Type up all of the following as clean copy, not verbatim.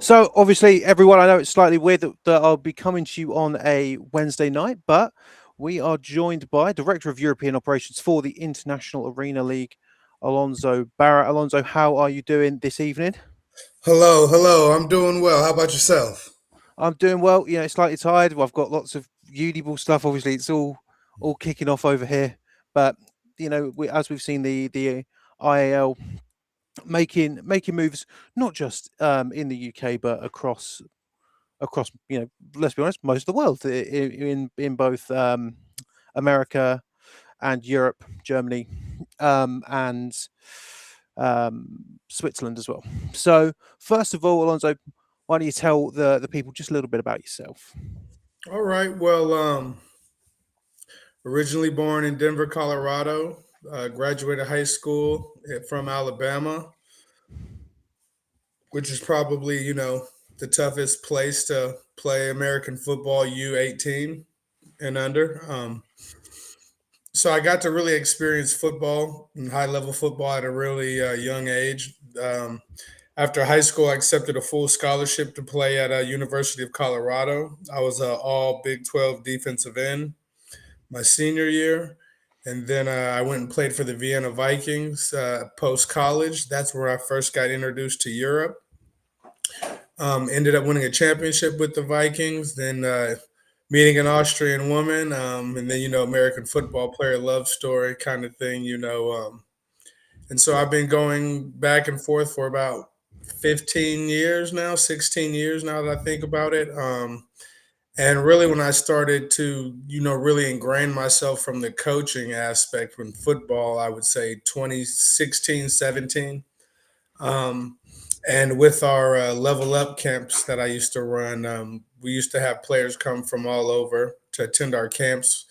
So, obviously, everyone, I know it's slightly weird that I'll be coming to you on a Wednesday night, but we are joined by Director of European Operations for the International Arena League, Alonzo Barrett. Alonzo, how are you doing this evening? Hello, hello. I'm doing well. How about yourself? I'm doing well. Slightly tired. I've got lots of Udiball stuff. Obviously, it's all kicking off over here. But as we've seen the IAL making moves, not just in the UK, but across let's be honest, most of the world, in both America and Europe, Germany, and Switzerland as well. So first of all, Alonso, why don't you tell the people just a little bit about yourself? All right. Well, originally born in Denver, Colorado. Graduated high school from Alabama, which is probably the toughest place to play American football U18 and under. So I got to really experience football and high level football at a really young age. After high school, I accepted a full scholarship to play at a University of Colorado. I was an all Big 12 defensive end my senior year. And then I went and played for the Vienna Vikings post college. That's where I first got introduced to Europe. Ended up winning a championship with the Vikings, then meeting an Austrian woman, and then, American football player love story kind of thing. And so I've been going back and forth for about 15 years now, 16 years now that I think about it. And really, when I started to, really ingrain myself from the coaching aspect from football, I would say 2016, 17. Um, and with our level up camps that I used to run, we used to have players come from all over to attend our camps.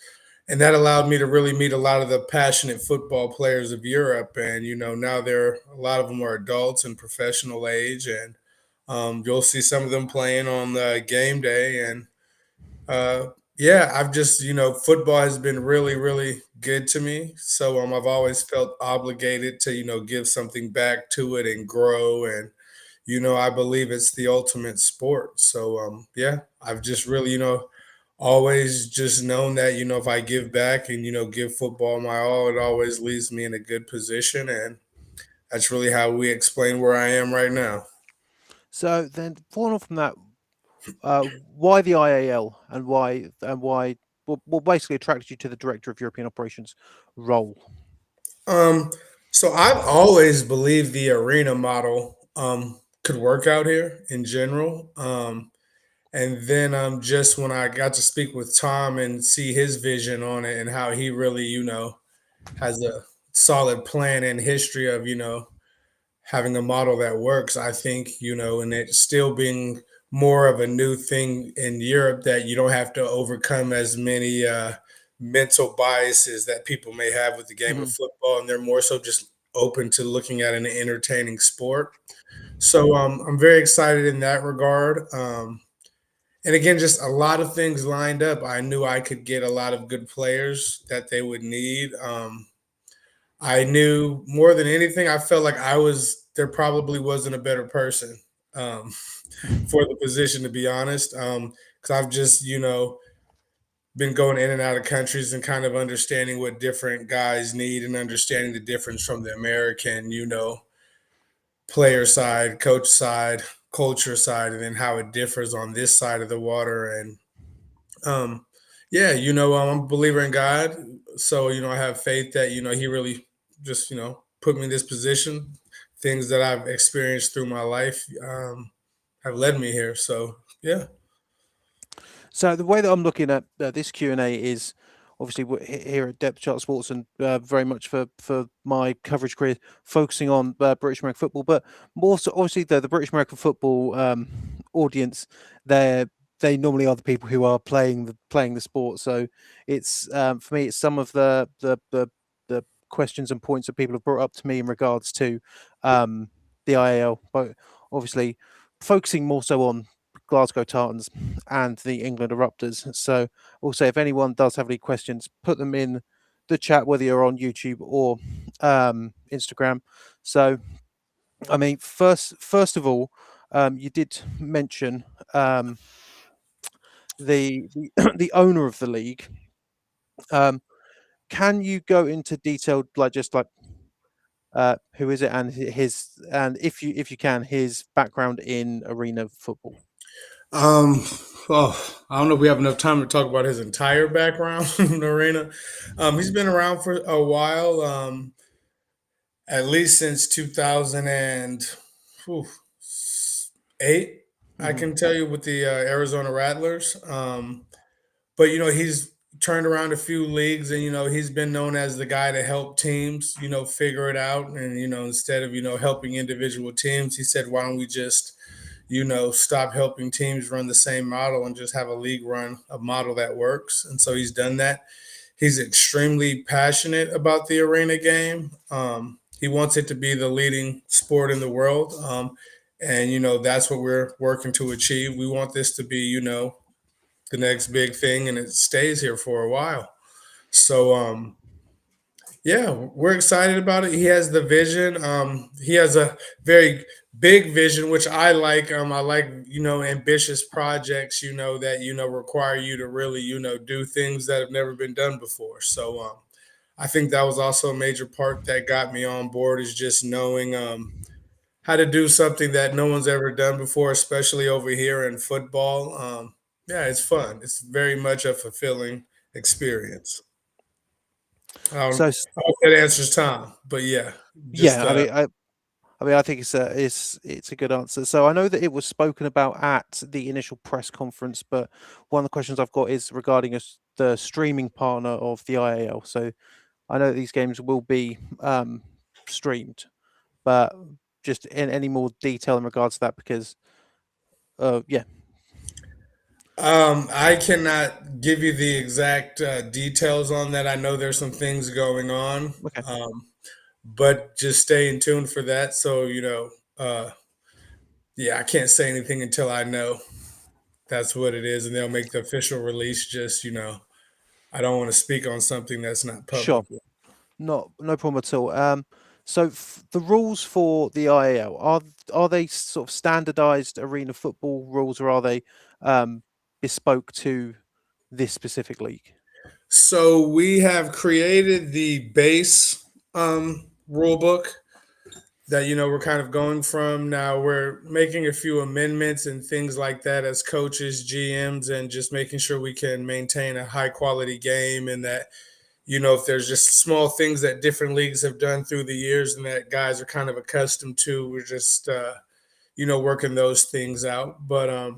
And that allowed me to really meet a lot of the passionate football players of Europe. And, now a lot of them are adults and professional age. And you'll see some of them playing on the game day. And uh, yeah, I've just, football has been really, really good to me. So I've always felt obligated to, give something back to it and grow. And, I believe it's the ultimate sport. So yeah, I've just really, always just known that, if I give back and, give football my all, it always leaves me in a good position. And that's really how we explain where I am right now. So then, following on from that, why the IAL and why what basically attracted you to the Director of European Operations role? Um, so I've always believed the arena model could work out here in general. And then just when I got to speak with Tom and see his vision on it and how he really, has a solid plan and history of, having a model that works, I think, and it still being more of a new thing in Europe that you don't have to overcome as many mental biases that people may have with the game of Hmm. football, and they're more so just open to looking at an entertaining sport. So I'm very excited in that regard. And again, just a lot of things lined up. I knew I could get a lot of good players that they would need. I knew more than anything, I felt like there probably wasn't a better person um, for the position, to be honest. Because I've just, been going in and out of countries and kind of understanding what different guys need and understanding the difference from the American, player side, coach side, culture side, and then how it differs on this side of the water. And um, yeah, I'm a believer in God. So, I have faith that, He really just, put me in this position things that I've experienced through my life have led me here. So yeah. So the way that I'm looking at this Q&A is obviously here at Depth Chart Sports, and very much for my coverage career focusing on British American football, but more so obviously the British American football audience, they they normally are the people who are playing the sport. So it's for me, it's some of the questions and points that people have brought up to me in regards to the IAL, but obviously focusing more so on Glasgow Tartans and the England Eruptors. So also, if anyone does have any questions, put them in the chat, whether you're on YouTube or Instagram. So, I mean, first of all, you did mention the the owner of the league. Um, can you go into detail, like just like who is it, and his, and if you can, his background in arena football? Um, oh, I don't know if we have enough time to talk about his entire background in the arena. He's been around for a while, at least since 2008. I Hmm. can tell you with the Arizona Rattlers. But he's turned around a few leagues, and he's been known as the guy to help teams, figure it out. And instead of helping individual teams, he said, "Why don't we just stop helping teams run the same model and just have a league run a model that works?" And so he's done that. He's extremely passionate about the arena game. He wants it to be the leading sport in the world. And that's what we're working to achieve. We want this to be, the next big thing, and it stays here for a while. So yeah, we're excited about it. He has the vision. He has a very big vision, which I like. I like ambitious projects. That require you to really do things that have never been done before. So I think that was also a major part that got me on board, is just knowing how to do something that no one's ever done before, especially over here in football. Yeah, it's fun. It's very much a fulfilling experience. So I hope that answers Tom. But yeah, just yeah, I mean, I think it's a good answer. So I know that it was spoken about at the initial press conference, but one of the questions I've got is regarding the streaming partner of the IAL. So I know that these games will be streamed, but just in any more detail in regards to that, because yeah, I cannot give you the exact details on that. I know there's some things going on, okay, but just stay in tune for that. So uh, yeah, I can't say anything until I know that's what it is, and they'll make the official release. Just I don't want to speak on something that's not public sure, no problem at all. So the rules for the IAL, are they sort of standardized arena football rules, or are they um, bespoke to this specific league? So we have created the base rule book that we're kind of going from. Now we're making a few amendments and things like that as coaches, GMs, and just making sure we can maintain a high quality game, and that if there's just small things that different leagues have done through the years and that guys are kind of accustomed to, we're just working those things out. But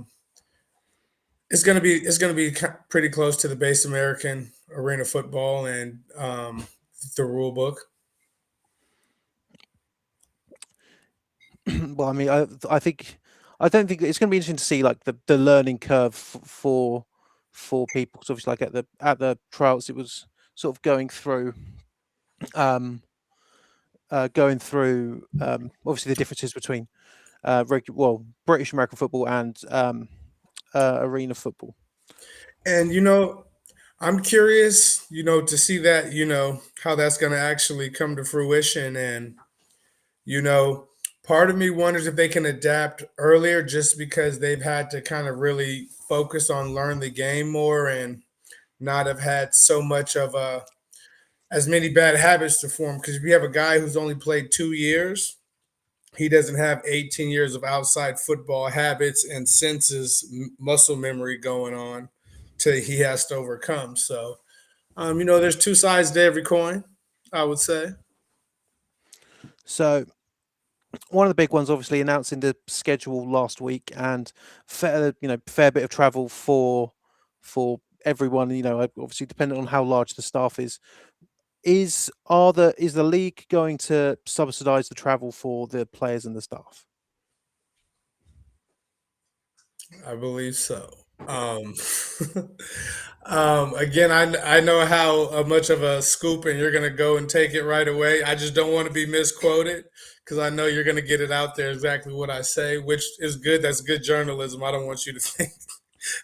it's gonna be pretty close to the base American arena football and the rule book. Well, I mean, I don't think it's going to be interesting to see like the learning curve for people. Because obviously, like at the trials, it was sort of um, going through obviously the differences between well, British American football and arena football. And I'm curious, to see that, how that's going to actually come to fruition. And, you know, part of me wonders if they can adapt earlier, just because they've had to kind of really focus on learn the game more and not have had so much of as many bad habits to form. Because if you have a guy who's only played 2 years, he doesn't have 18 years of outside football habits and senses, muscle memory going on he has to overcome. So, there's two sides to every coin, I would say. So one of the big ones, obviously, announcing the schedule last week, and fair bit of travel for everyone. Obviously, depending on how large the staff is. Is the league going to subsidise the travel for the players and the staff? I believe so. Um, again, I know how much of a scoop, and you're going to go and take it right away. I just don't want to be misquoted because I know you're going to get it out there exactly what I say, which is good. That's good journalism. I don't want you to think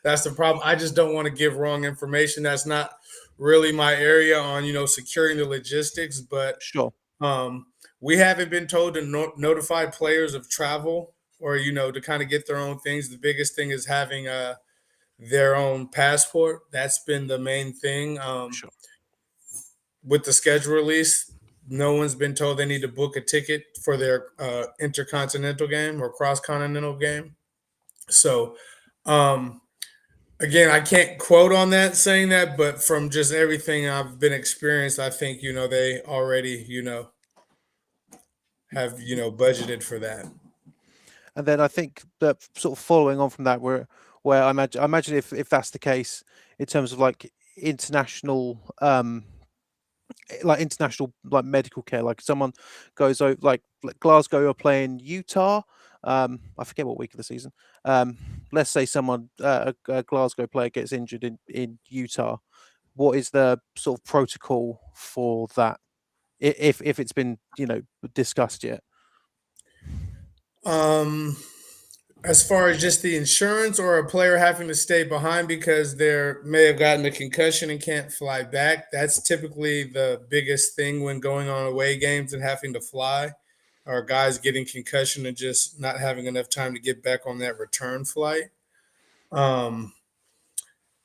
that's the problem. I just don't want to give wrong information. That's not really my area on securing the logistics, but Sure, um, we haven't been told to notify players of travel or to kind of get their own things. The biggest thing is having their own passport. That's been the main thing. sure. With the schedule release, no one's been told they need to book a ticket for their intercontinental game or cross continental game. So, um, again, I can't quote on that saying that, but from just everything I've been experienced, I think they already have budgeted for that. And then I think that sort of following on from that, where I imagine if that's the case in terms of international international medical care, like someone goes over like Glasgow are playing Utah. I forget what week of the season. Let's say someone a Glasgow player gets injured in Utah. What is the sort of protocol for that? If it's been discussed yet? Um, as far as just the insurance or a player having to stay behind because they may have gotten a concussion and can't fly back, that's typically the biggest thing when going on away games and having to fly. Are guys getting concussion and just not having enough time to get back on that return flight. Um,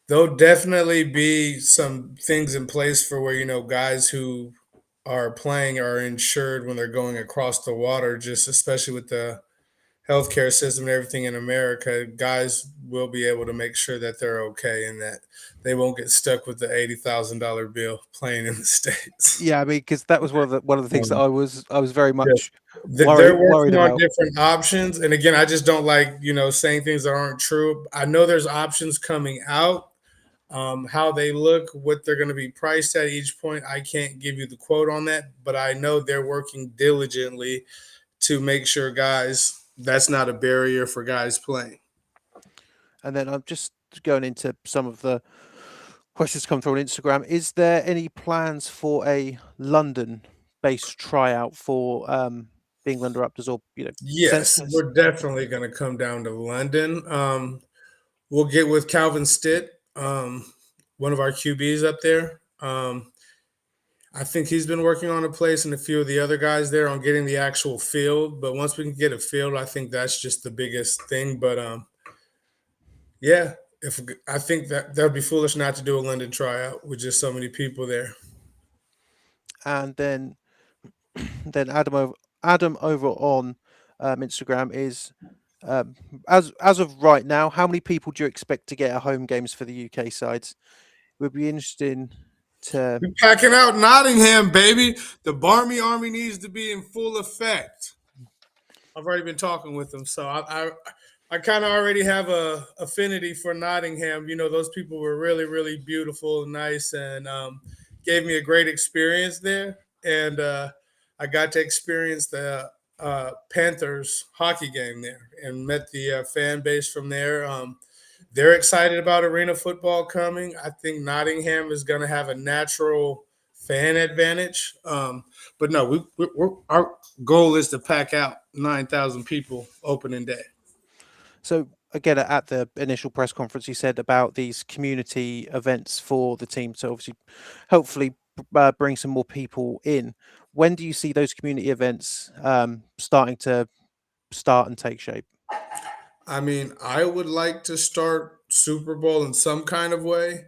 there'll definitely be some things in place for where guys who are playing are insured when they're going across the water, just especially with the healthcare system and everything in America, guys will be able to make sure that they're okay and that they won't get stuck with the $80,000 bill playing in the states. Yeah, I mean, because that was one of the things that Um, I was very yes, much they're worried working on about. different options, and again, I just don't like saying things that aren't true. I know there's options coming out. How they look, what they're going to be priced at each point, I can't give you the quote on that, but I know they're working diligently to make sure guys that's not a barrier for guys playing. And then I'm just going into some of the questions come through on Instagram. Is there any plans for a London-based tryout for the England Raptors, or Yes, we're definitely going to come down to London. We'll get with Calvin Stitt, one of our QBs up there. I think he's been working on a place and a few of the other guys there on getting the actual field. But once we can get a field, I think that's just the biggest thing. But yeah, if I think that would be foolish not to do a London tryout with just so many people there. and then Adam over on Instagram is as of right now, how many people do you expect to get at home games for the UK sides? Would be interesting to. We're packing out Nottingham, baby. The Barmy Army needs to be in full effect. I've already been talking with them, so I kind of already have a affinity for Nottingham. Those people were really, really beautiful, nice, and gave me a great experience there. And I got to experience the Panthers hockey game there and met the fan base from there. They're excited about arena football coming. I think Nottingham is going to have a natural fan advantage. But no, our goal is to pack out 9,000 people opening day. So again, at the initial press conference, you said about these community events for the team. So obviously, hopefully, bring some more people in. When do you see those community events start and take shape? I mean, I would like to start Super Bowl in some kind of way.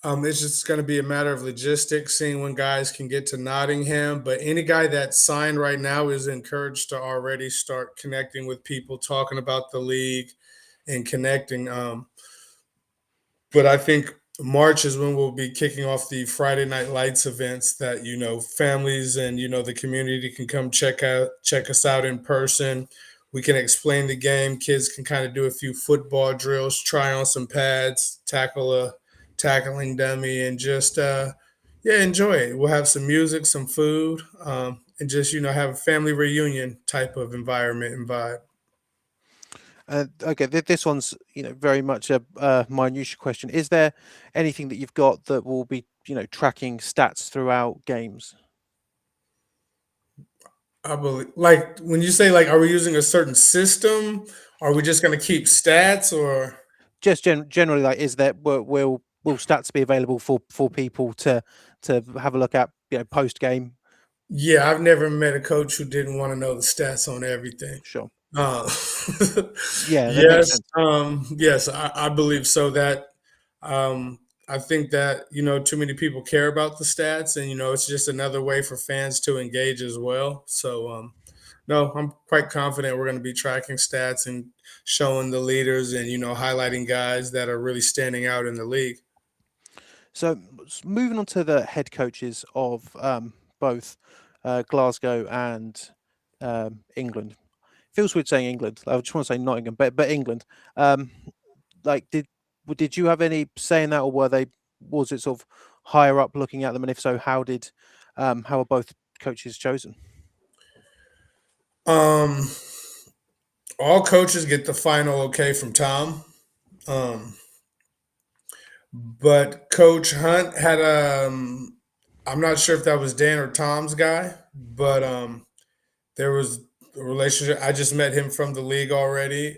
It's just going to be a matter of logistics, seeing when guys can get to Nottingham. But any guy that's signed right now is encouraged to already start connecting with people, talking about the league and connecting. But I think March is when we'll be kicking off the Friday Night Lights events that families and the community can come check us out in person. We can explain the game. Kids can kind of do a few football drills, try on some pads, tackle a tackling dummy, and just yeah, enjoy it. We'll have some music, some food, and just have a family reunion type of environment and vibe. Okay, this one's very much a minutiae question. Is there anything that you've got that will be tracking stats throughout games? I believe, like when you say like, are we using a certain system? Are we just going to keep stats or? Just generally, like, is there will stats be available for people to have a look at post game? Yeah, I've never met a coach who didn't want to know the stats on everything. Sure. Uh, Yeah, that makes yes, sense. yes, I believe so. That um, I think that too many people care about the stats, and it's just another way for fans to engage as well. So no, I'm quite confident we're going to be tracking stats and showing the leaders and highlighting guys that are really standing out in the league. So moving on to the head coaches of both Glasgow and England. Feels weird saying England. I just want to say Nottingham, but England. Um, like, did you have any say in that, or was it sort of higher up looking at them? And if so, how are both coaches chosen? Um, all coaches get the final okay from Tom. Um, but Coach Hunt had I'm not sure if that was Dan or Tom's guy, but there was a relationship. I just met him from the league already.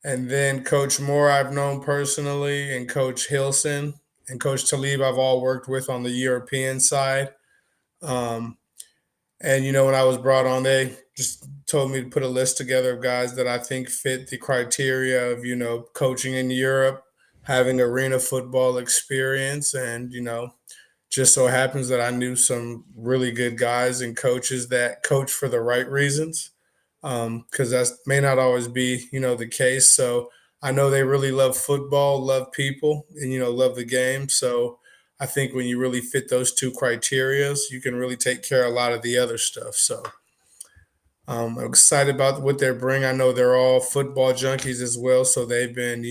And then Coach Moore I've known personally, and Coach Hilson and Coach Talib I've all worked with on the European side. Um, and when I was brought on, they just told me to put a list together of guys that I think fit the criteria of coaching in Europe, having arena football experience, and just so happens that I knew some really good guys and coaches that coach for the right reasons, because that may not always be the case. So I know they really love football, love people, and love the game. So I think when you really fit those two criterias, you can really take care of a lot of the other stuff. So I'm excited about what they bring. I know they're all football junkies as well, so they've been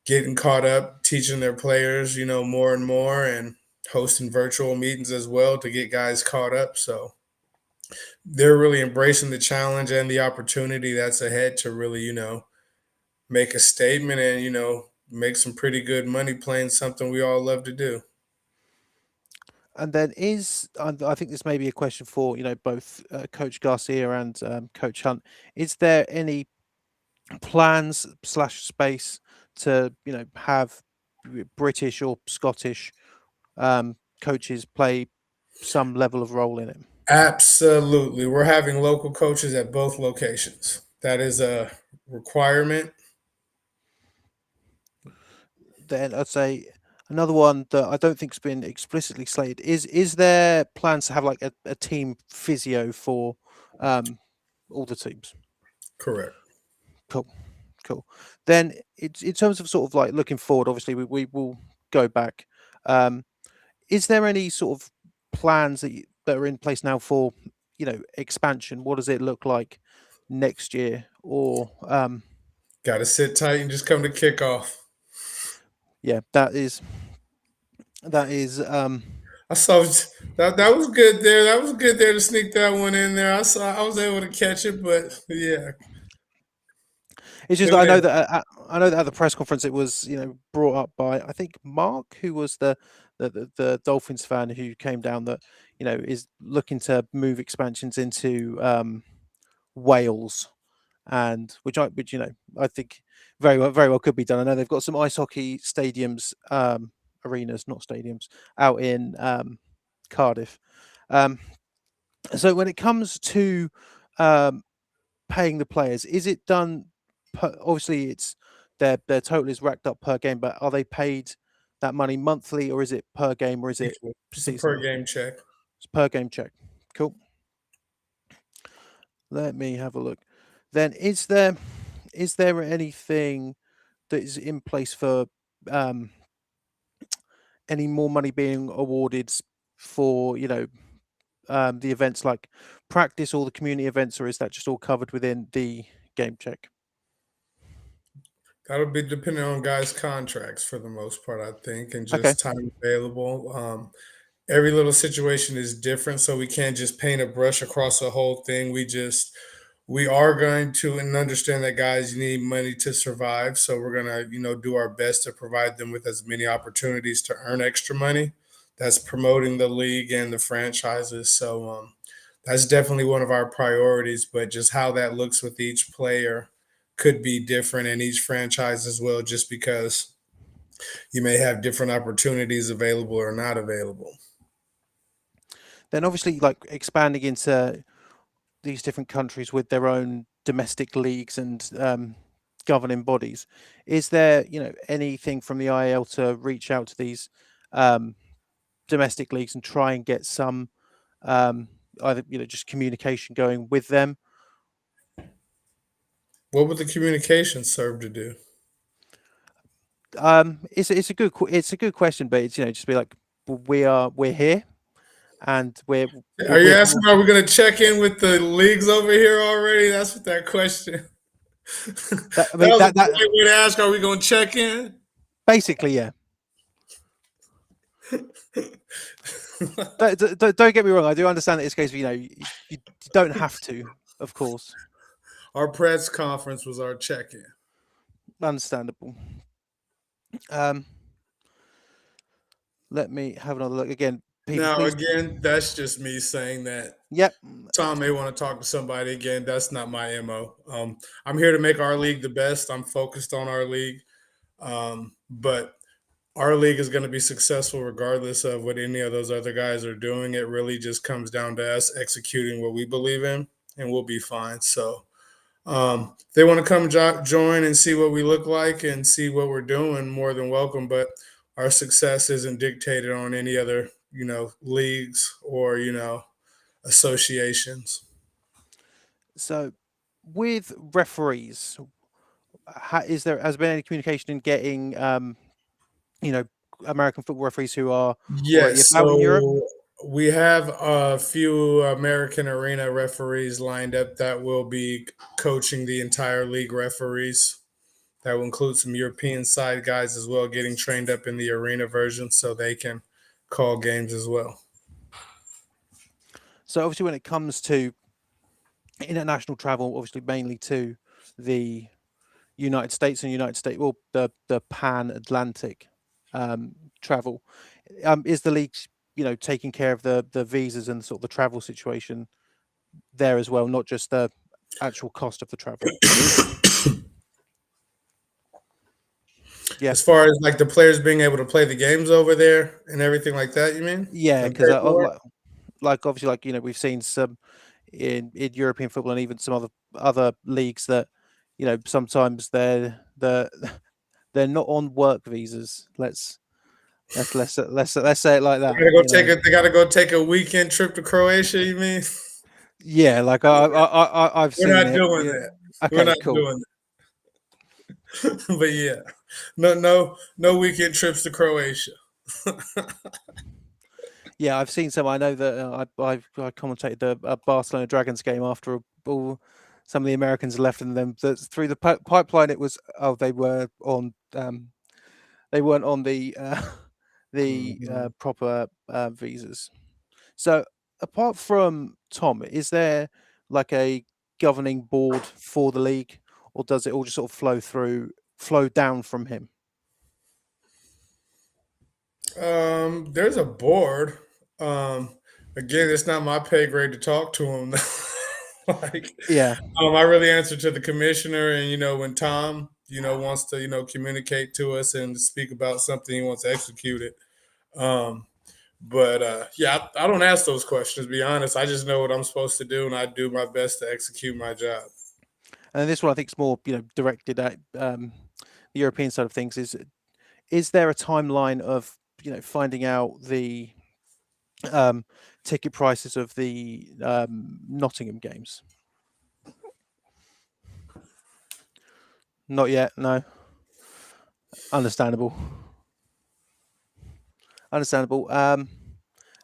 getting caught up, teaching their players more and more, and hosting virtual meetings as well to get guys caught up. So they're really embracing the challenge and the opportunity that's ahead to really, make a statement and, make some pretty good money playing something we all love to do. And then I think this may be a question for both Coach Garcia and Coach Hunt. Is there any plans slash space to have British or Scottish coaches play some level of role in it? Absolutely. We're having local coaches at both locations. That is a requirement. Then I'd say another one that I don't think's been explicitly slated is there plans to have like a team physio for um, all the teams? Correct. Cool, cool. Then it's in terms of sort of like looking forward. Obviously, we will go back. Um, is there any sort of plans that are in place now for expansion? What does it look like next year? Or Got to sit tight and just come to kickoff. yeah, that is I saw that was good there. That was good there to sneak that one in there. I was able to catch it, but yeah, it's just good that man. I know that at the press conference it was brought up by I think Mark, who was the Dolphins fan who came down, that is looking to move expansions into Wales, and which I think very well could be done. I know they've got some ice hockey stadiums, arenas, not stadiums, out in Cardiff. Um, so when it comes to um, paying the players, is it done? Obviously, it's their total is racked up per game, but are they paid that money monthly, or is it per game, or is it Equal. It's a per seasonally? game check. It's per game check. Cool. Let me have a look. Then is there anything that is in place for um, any more money being awarded for the events like practice or the community events, or is that just all covered within the game check? That'll be depending on guys' contracts for the most part, I think, and Okay. just time available. Every little situation is different, so we can't just paint a brush across the whole thing. We are going to and understand that guys need money to survive, so we're gonna do our best to provide them with as many opportunities to earn extra money. That's promoting the league and the franchises. So that's definitely one of our priorities. But just how that looks with each player could be different in each franchise as well, just because you may have different opportunities available or not available. Then obviously, like expanding into these different countries with their own domestic leagues and governing bodies, is there anything from the IAL to reach out to these um, domestic leagues and try and get some um, either just communication going with them? What would the communication serve to do? It's a it's a good question, but it's just be like we're here and Are you we're asking, are we going to check in with the leagues over here already? That's what that question. that, I That mean was a that polite way to ask, are we going to check in? basically, yeah. Don't get me wrong. I do understand that it's a case of you don't have to, of course, Our press conference was our check in. understandable. Um, Let me have another look again. People, Now, please. again, that's just me saying that Yep. Tom may want to talk to somebody again. That's not my MO. I'm here to make our league the best. I'm focused on our league. But our league is going to be successful regardless of what any of those other guys are doing. It really just comes down to us executing what we believe in, and we'll be fine. So, if they want to come join and see what we look like and see what we're doing, more than welcome. But our success isn't dictated on any other, leagues or, associations. So, with referees, is there has been any communication in getting you know American football referees who are already Yes. about in Europe? So we have a few American arena referees lined up that will be coaching the entire league referees. That will include some European side guys as well, getting trained up in the arena version so they can call games as well. So, obviously, when it comes to international travel, obviously mainly to the United States and United States, well, the Pan Atlantic travel, is the league taking care of the visas and sort of the travel situation there as well, not just the actual cost of the travel? Yeah, As far as like the players being able to play the games over there and everything like that, you mean? yeah, And because pay for it? like obviously like we've seen some in European football and even some other leagues that sometimes they're not on work visas. Let's say it like They that. gotta go take it. They gotta go take a weekend trip to Croatia. You mean? Yeah, like I've We're seen not it. doing Yeah. that. We're Okay, not cool. doing that. But yeah, no weekend trips to Croatia. Yeah, I've seen some. I know that I commentated the Barcelona Dragons game after all some of the Americans left, and then through the pipeline it was they weren't on the Mhm. proper visas. So apart from Tom, is there like a governing board for the league, or does it all just sort of flow down from him? There's a board. Um, Again, it's not my pay grade to talk to him. like, Yeah. I really answer to the commissioner, and when Tom, wants to, communicate to us and speak about something he wants executed. Um, but yeah, I don't ask those questions. To be honest, I just know what I'm supposed to do, and I do my best to execute my job. And this one I think is more directed at the European side of things. Is there a timeline of finding out the um, ticket prices of the Nottingham games? Not yet. No. Understandable. Understandable.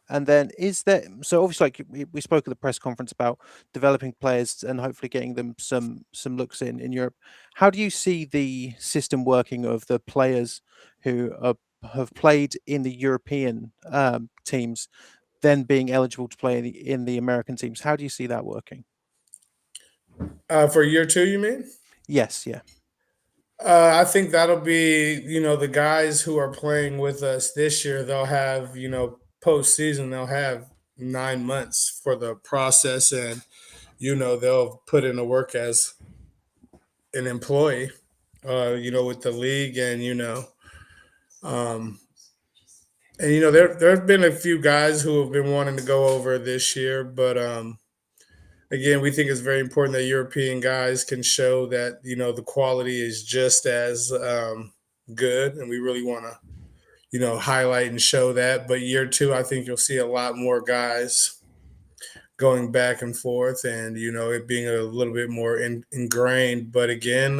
And then is there so obviously like we spoke at the press conference about developing players and hopefully getting them some looks in Europe. How do you see the system working of the players who have played in the European teams, then being eligible to play in the American teams? How do you see that working? For year two, you mean? Yes, yeah. I think that'll be, the guys who are playing with us this year, they'll have, postseason, they'll have 9 months for the process and, they'll put in the work as an employee, with the league um, there have been a few guys who have been wanting to go over this year, but again, we think it's very important that European guys can show that the quality is just as good, and we really want to highlight and show that. But year two, I think you'll see a lot more guys going back and forth, and it being a little bit more ingrained. But again,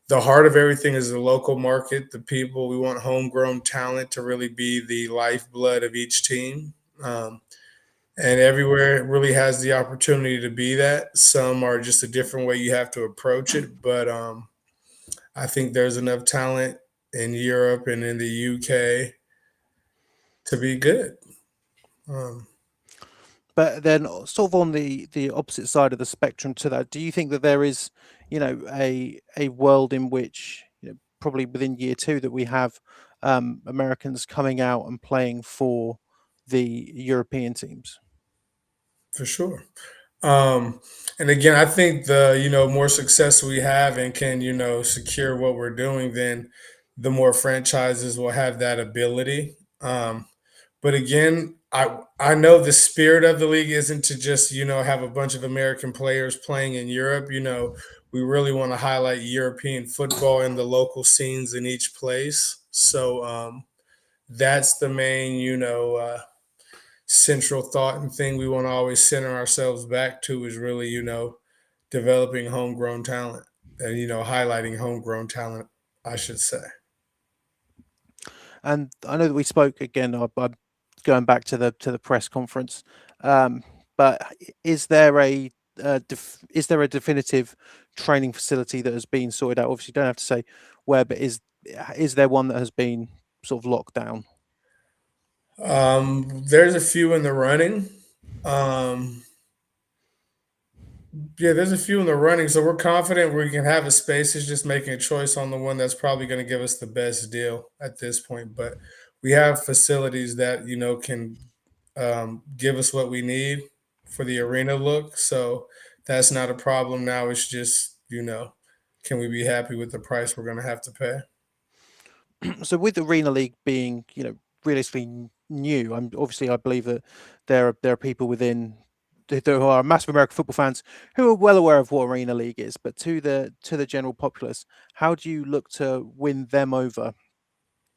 the heart of everything is the local market, the people. We want homegrown talent to really be the lifeblood of each team. And everywhere it really has the opportunity to be that. Some are just a different way you have to approach it, but I think there's enough talent in Europe and in the UK to be good. Um, But then, sort of on the opposite side of the spectrum to that, do you think that there is, a world in which, probably within year two, that we have Americans coming out and playing for the European teams? for sure. Um, and again, I think the more success we have and can secure what we're doing, then the more franchises will have that ability. But again, I know the spirit of the league isn't to just have a bunch of American players playing in Europe. We really want to highlight European football and the local scenes in each place. So that's the main central thought and thing we want to always center ourselves back to is really developing homegrown talent and highlighting homegrown talent, I should say. And I know that we spoke again. I'm going back to the press conference, but is there is there a definitive training facility that has been sorted out? Obviously, you don't have to say where, but is there one that has been sort of locked down? There's a few in the running. Um, yeah, there's a few in the running, so we're confident we can have a space. It's just making a choice on the one that's probably going to give us the best deal at this point. But we have facilities that can give us what we need for the arena look. So that's not a problem now. It's just can we be happy with the price we're going to have to pay? So with Arena League being, realistically new, I'm obviously I believe that there are people within who are massive American football fans who are well aware of what Arena League is, but to the general populace, how do you look to win them over?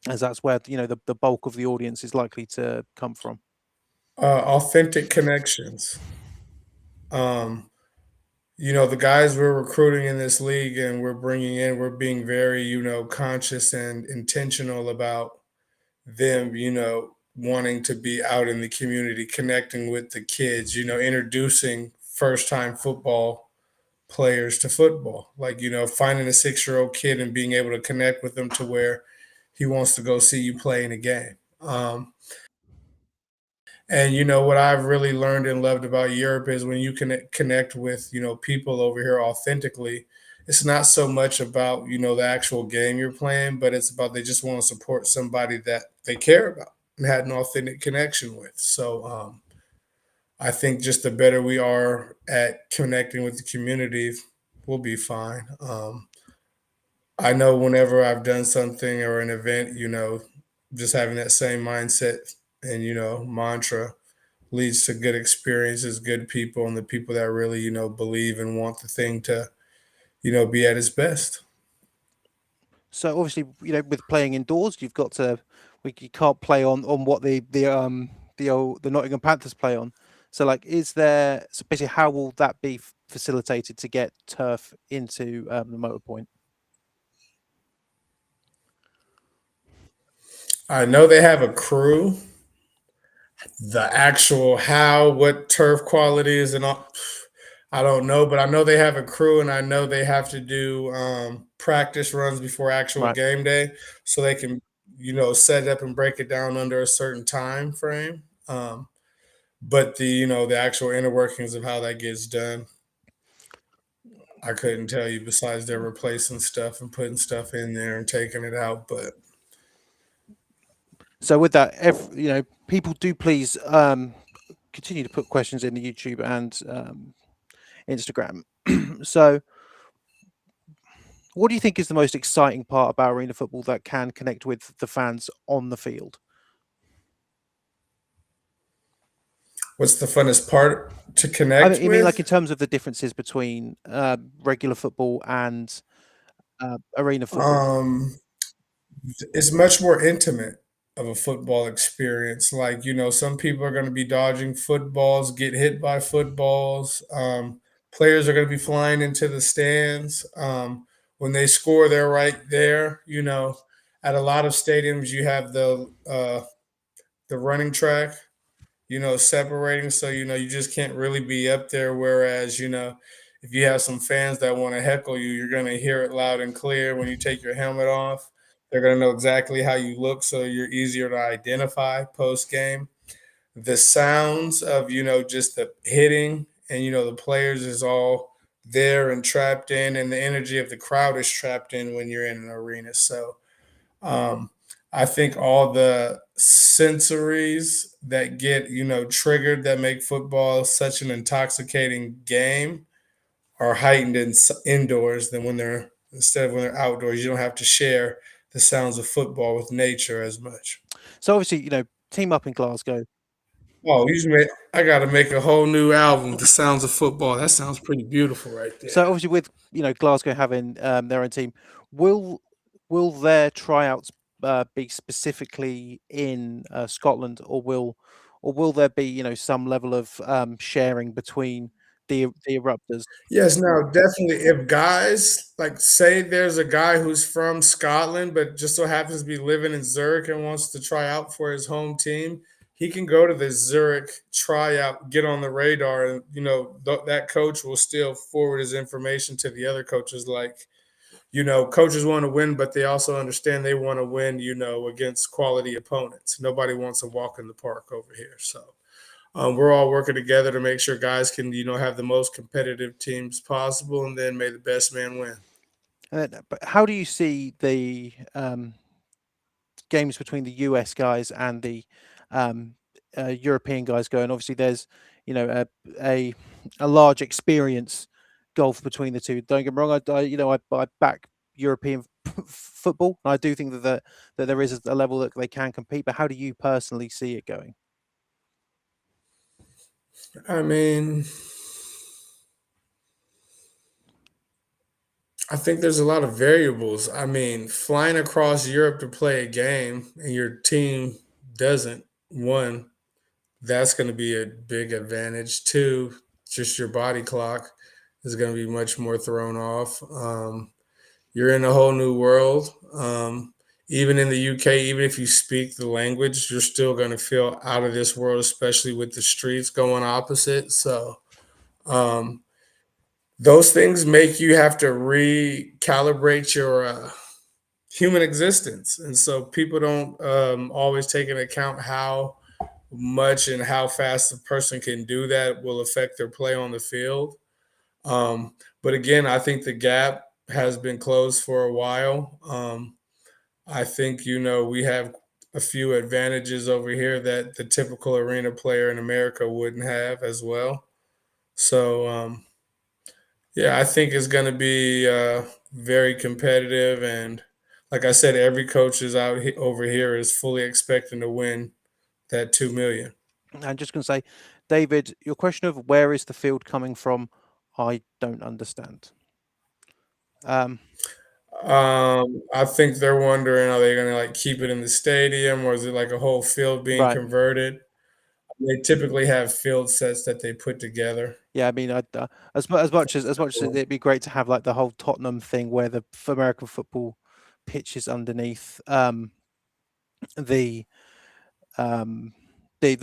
As that's where the bulk of the audience is likely to come from. Authentic connections. Um, the guys we're recruiting in this league and we're bringing in, we're being very, conscious and intentional about them, wanting to be out in the community, connecting with the kids, introducing first time football players to football. Like, finding a 6-year-old kid and being able to connect with them to where he wants to go see you play in a game. And what I've really learned and loved about Europe is when you can connect with people over here authentically. It's not so much about the actual game you're playing, but it's about they just want to support somebody that they care about and had an authentic connection with. So I think just the better we are at connecting with the community, we'll be fine. I know whenever I've done something or an event, just having that same mindset and mantra leads to good experiences, good people, and the people that really, believe and want the thing to, be at its best. So obviously, with playing indoors, you've got to you can't play on what the Nottingham Panthers play on. So like, is there so basically how will that be facilitated to get turf into the motor point? I know they have a crew. The actual how, what turf quality is, and all, I don't know, but I know they have a crew, and I know they have to do practice runs before actual Right. game day, so they can, set it up and break it down under a certain time frame. But the actual inner workings of how that gets done, I couldn't tell you. Besides, they're replacing stuff and putting stuff in there and taking it out, but So with that, people do please continue to put questions in the YouTube and Instagram. So, what do you think is the most exciting part about arena football that can connect with the fans on the field? what's the funnest part to I connect mean, I mean, like in with? terms of the differences between regular football and arena football. Um, it's much more intimate of a football experience. Like, some people are going to be dodging footballs, get hit by footballs. Players are going to be flying into the stands. When they score, they're right there. At a lot of stadiums, you have the running track, separating. So, you just can't really be up there. Whereas, if you have some fans that want to heckle you, you're going to hear it loud and clear when you take your helmet off. They're going to know exactly how you look. So you're easier to identify post game. The sounds of, just the hitting and, the players is all there and trapped in, and the energy of the crowd is trapped in when you're in an arena. So, um, I think all the sensories that get, triggered that make football such an intoxicating game are heightened indoors than when they're outdoors. You don't have to share the sounds of football with nature as much. So obviously, team up in Glasgow. Oh, I got to make a whole new album, The Sounds of Football. That sounds pretty beautiful right there. So obviously, with Glasgow having their own team, will will their tryouts be specifically in Scotland, or will there be some level of sharing between the eruptors? Yes, now definitely if guys like say there's a guy who's from Scotland but just so happens to be living in Zurich and wants to try out for his home team, he can go to the Zurich tryout, get on the radar, and that coach will still forward his information to the other coaches. Like, coaches want to win, but they also understand they want to win, against quality opponents. Nobody wants a walk in the park over here. So we're all working together to make sure guys can, have the most competitive teams possible, and then may the best man win. But how do you see the games between the US guys and the um, European guys going? Obviously, there's a a, a large experience gulf between the two. Don't get me wrong. I back European football. I do think that there is a level that they can compete. But how do you personally see it going? I mean, I think there's a lot of variables. I mean, flying across Europe to play a game and your team doesn't, one, that's going to be a big advantage. Two, just your body clock is going to be much more thrown off. You're in a whole new world. Even in the UK, even if you speak the language, you're still going to feel out of this world, especially with the streets going opposite. So, um, those things make you have to recalibrate your human existence. And so people don't always take into account how much and how fast a person can do that will affect their play on the field. But again, I think the gap has been closed for a while. I think, we have a few advantages over here that the typical arena player in America wouldn't have as well. So, yeah, I think it's going to be very competitive. And like I said, every coach is over here is fully expecting to win that 2 million. I'm just going to say, David, your question of where is the field coming from, I don't understand. Um, I think they're wondering, are they going to like keep it in the stadium, or is it like a whole field being right. converted? They typically have field sets that they put together. Yeah, I mean, as much as it'd be great to have like the whole Tottenham thing where the American football pitch is underneath. the um, the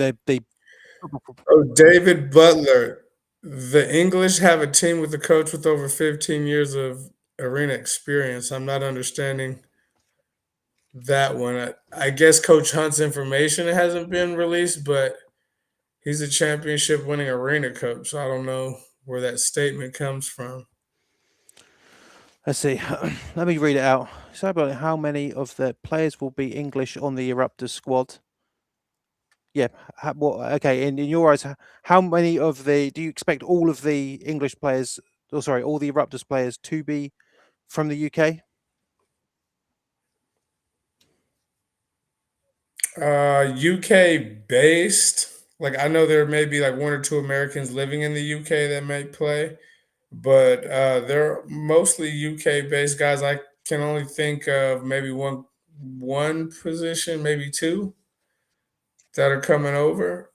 Oh, David Butler. The English have a team with a coach with over 15 years of arena experience. I'm not understanding that one. I guess Coach Hunt's information hasn't been released, but he's a championship winning arena coach. So I don't know where that statement comes from. Let's see. Let me read it out. So about how many of the players will be English on the Eruptors squad? Yeah. Okay. In your eyes, how many of the do you expect all of the English players? Oh, sorry, all the Eruptors players to be from the UK? UK based. Like I know there may be like one or two Americans living in the UK that may play, but they're mostly UK based guys. I can only think of maybe one position, maybe two that are coming over.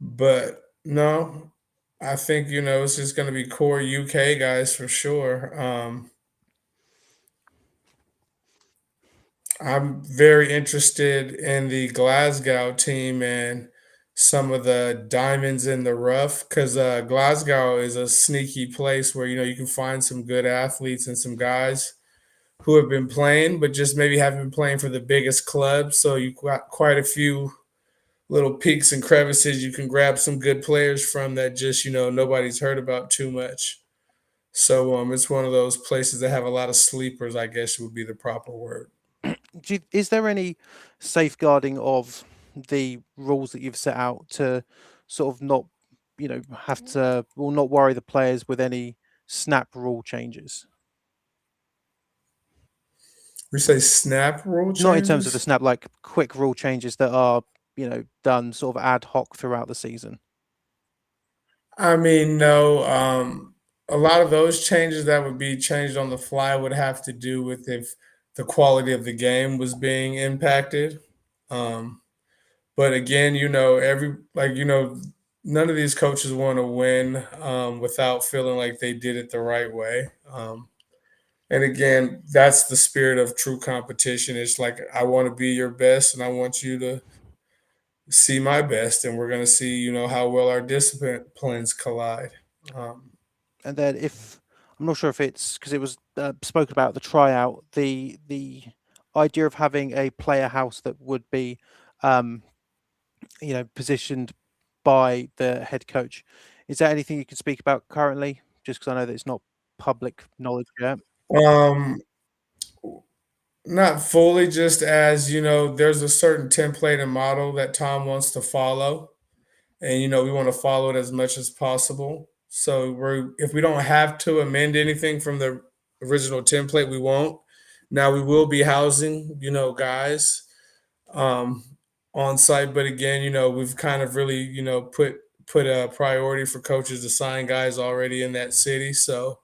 But no, I think it's just going to be core UK guys for sure. I'm very interested in the Glasgow team and some of the diamonds in the rough because Glasgow is a sneaky place where you can find some good athletes and some guys who have been playing, but just maybe haven't been playing for the biggest clubs. So you got quite a few little peaks and crevices you can grab some good players from that just nobody's heard about too much. So it's one of those places that have a lot of sleepers, I guess would be the proper word. Is there any safeguarding of the rules that you've set out to sort of not, have to or not worry the players with any snap rule changes? We say snap rule Not in terms of the changes. snap, like quick rule changes that are, done sort of ad hoc throughout the season. I mean, no. A lot of those changes that would be changed on the fly would have to do with if the quality of the game was being impacted. Um, but again, none of these coaches want to win without feeling like they did it the right way. And again, that's the spirit of true competition. It's like I want to be your best, and I want you to see my best, and we're going to see, how well our disciplines collide. Um, And then if I'm not sure if it's because it was spoken about the tryout, the idea of having a player house that would be, um, positioned by the head coach. Is that anything you can speak about currently? Just because I know that it's not public knowledge yet. um, Not fully, just as there's a certain template and model that Tom wants to follow, and we want to follow it as much as possible. So if we don't have to amend anything from the original template, we won't. Now we will be housing, guys um, on site, but again, we've kind of really, put a priority for coaches to sign guys already in that city. So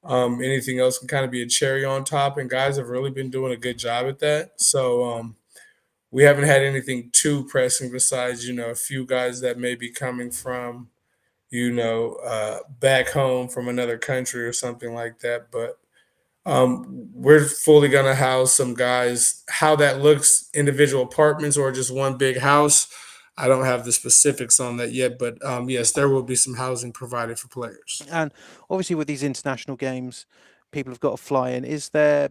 anything else can kind of be a cherry on top, and guys have really been doing a good job at that. So we haven't had anything too pressing besides a few guys that may be coming from back home from another country or something like that. But we're fully gonna house some guys. How that looks, individual apartments or just one big house, I don't have the specifics on that yet. But yes, there will be some housing provided for players. And obviously, with these international games, people have got to fly in. Is there,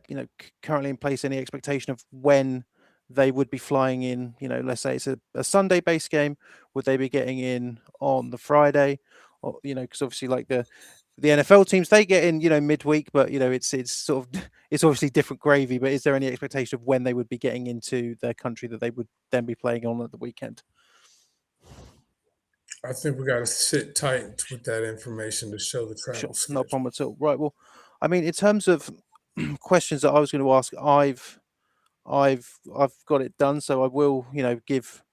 currently in place any expectation of when they would be flying in? Let's say it's a Sunday based game. Would they be getting in on the Friday? Or, because obviously, like the NFL teams, they get in, midweek, but it's sort of it's obviously different gravy. But is there any expectation of when they would be getting into their country that they would then be playing on at the weekend? I think we got to sit tight with that information to show the Sure, travel no schedule. problem at all. Right. Well, I mean, in terms of questions that I was going to ask, I've got it done. So I will, give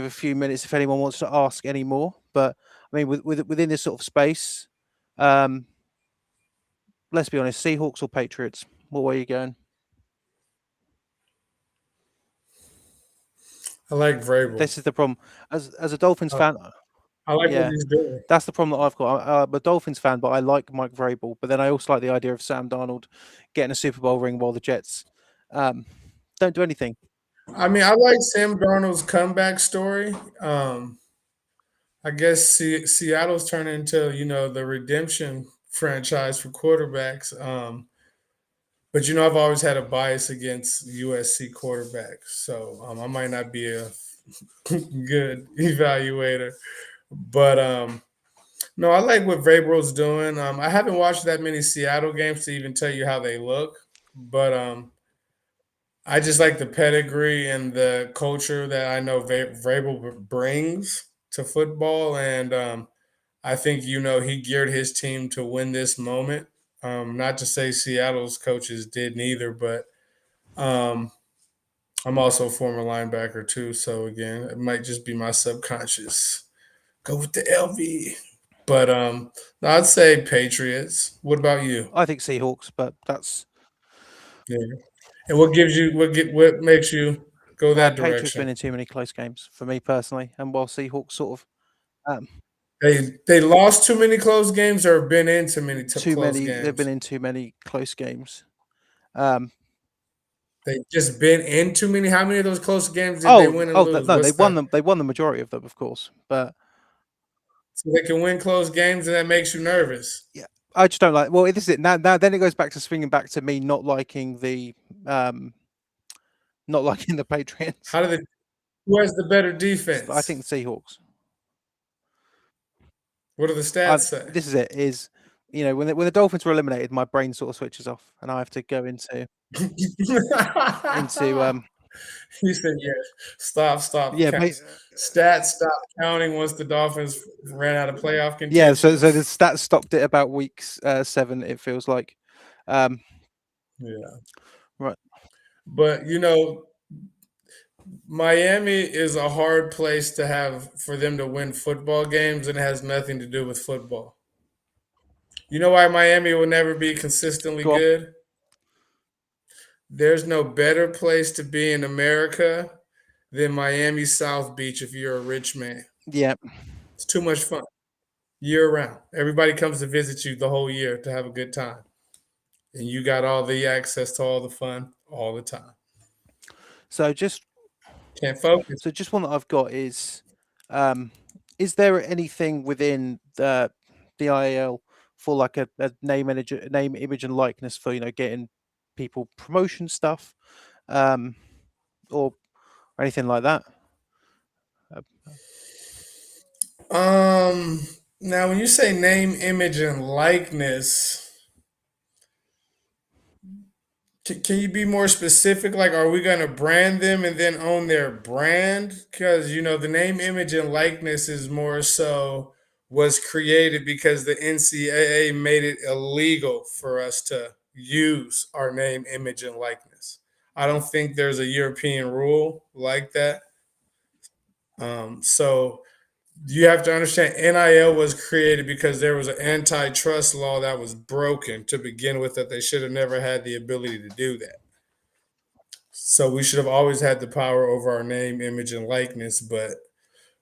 a few minutes if anyone wants to ask any more. But I mean, within this sort of space, um, let's be honest, Seahawks or Patriots? What way are you going? I like Vrabel. This is the problem. As a Dolphins I, fan, I like what yeah, he's doing. that's the problem that I've got. I'm a Dolphins fan, but I like Mike Vrabel. But then I also like the idea of Sam Darnold getting a Super Bowl ring while the Jets. don't do anything. I mean, I like Sam Darnold's comeback story. I guess Seattle's turning into the redemption franchise for quarterbacks. But I've always had a bias against USC quarterbacks, so I might not be a good evaluator. But no, I like what Vrabel's doing. I haven't watched that many Seattle games to even tell you how they look, but I just like the pedigree and the culture that I know Vrabel brings to football, and I think he geared his team to win this moment. Not to say Seattle's coaches did neither, but um, I'm also a former linebacker too. So again, it might just be my subconscious. Go with the LV. But no, I'd say Patriots. What about you? I think Seahawks, but that's Yeah. And what gives you what makes you go that Patriots direction? been in too many close games for me personally, and while Seahawks sort of um, They lost too many close games or been in too many too close many, they've been games. in too many close games. Um, They just been in too many. How many of those close games did they win and lose? No, they What's won the them. They won the majority of them, of course, but so they can win close games and that makes you nervous? yeah, I just don't like. Well, this is it now. Now, then it goes back to swinging back to me not liking the not liking the Patriots. How do they? Who has the better I think defense? the Seahawks. What do the stats say? This is it. Is when the Dolphins were eliminated, my brain sort of switches off, and I have to go into You said yes. Stop. yeah, mate, Stats stop counting once the Dolphins ran out of playoff yeah. contention. So the stats stopped at about week 7. It feels like, um, Yeah, right. but Miami is a hard place to have for them to win football games, and it has nothing to do with football. You know why Miami will never be consistently Go on. good? There's no better place to be in America than Miami South Beach if you're a rich man. Yeah. It's too much fun year round. Everybody comes to visit you the whole year to have a good time. And you got all the access to all the fun all the time. So just Can't focus. one that I've got um, is there anything within the IAL for like a name, image, and likeness for getting people promotion stuff, um, or anything like that? Uh, Now when you say name, image, and likeness, can you be more specific? Like, are we going to brand them and then own their brand? Because, the name, image, and likeness is more so was created because the NCAA made it illegal for us to use our name, image, and likeness. I don't think there's a European rule like that. So you have to understand NIL was created because there was an antitrust law that was broken to begin with, that they should have never had the ability to do that. So we should have always had the power over our name, image, and likeness. But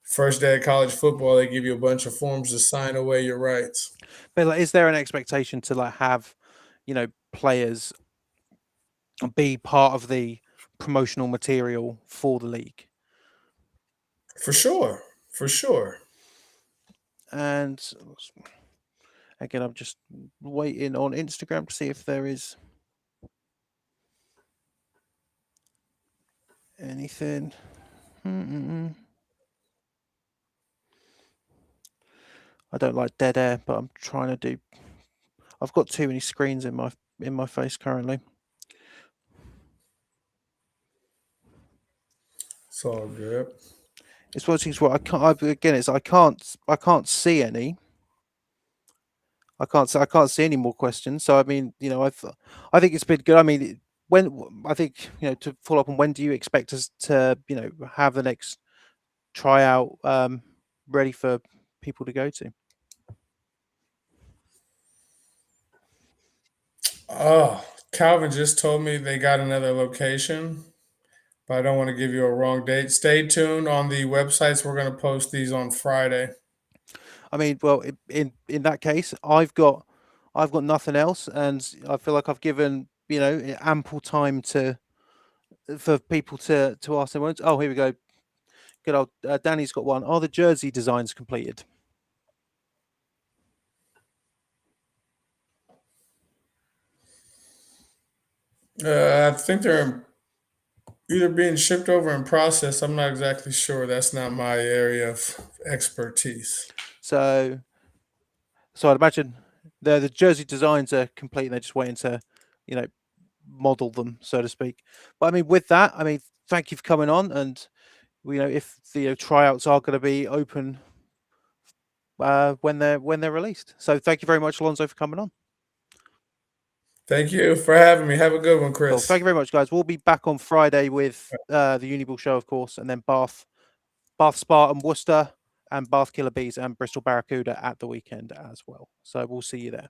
first day of college football, they give you a bunch of forms to sign away your rights. but like, is there an expectation to like have players be part of the promotional material for the league? For sure. For sure. And again, I'm just waiting on Instagram to see if there is anything. Mm-mm. I don't like dead air, but I'm trying to do. I've got too many screens in my face currently. It's all good. It's one of things where I can't. Again, it's I can't see any. I can't see any more questions. So I mean, I think it's been good. I mean, I think to follow up on, when do you expect us to have the next tryout ready for people to go to? Oh, Calvin just told me they got another location, but I don't want to give you a wrong date. Stay tuned on the websites. We're going to post these on Friday. I mean, well, in that case, I've got nothing else, and I feel like I've given ample time to for people to ask their ones. Oh, here we go. Good old Danny's got one. Are the jersey designs completed? I think they're either being shipped over in process. I'm not exactly sure. That's not my area of expertise. So I'd imagine the jersey designs are complete. And they're just waiting to, you know, model them, so to speak. But I mean, with that, I mean, thank you for coming on. And if the tryouts are going to be open when they're released. So thank you very much, Alonzo, for coming on. Thank you for having me. Have a good one, Cool. Chris. Thank you very much, guys. We'll be back on Friday with the Uniball show, of course, and then Bath Spartan Worcester and Bath Killer Bees and Bristol Barracuda at the weekend as well. So we'll see you there.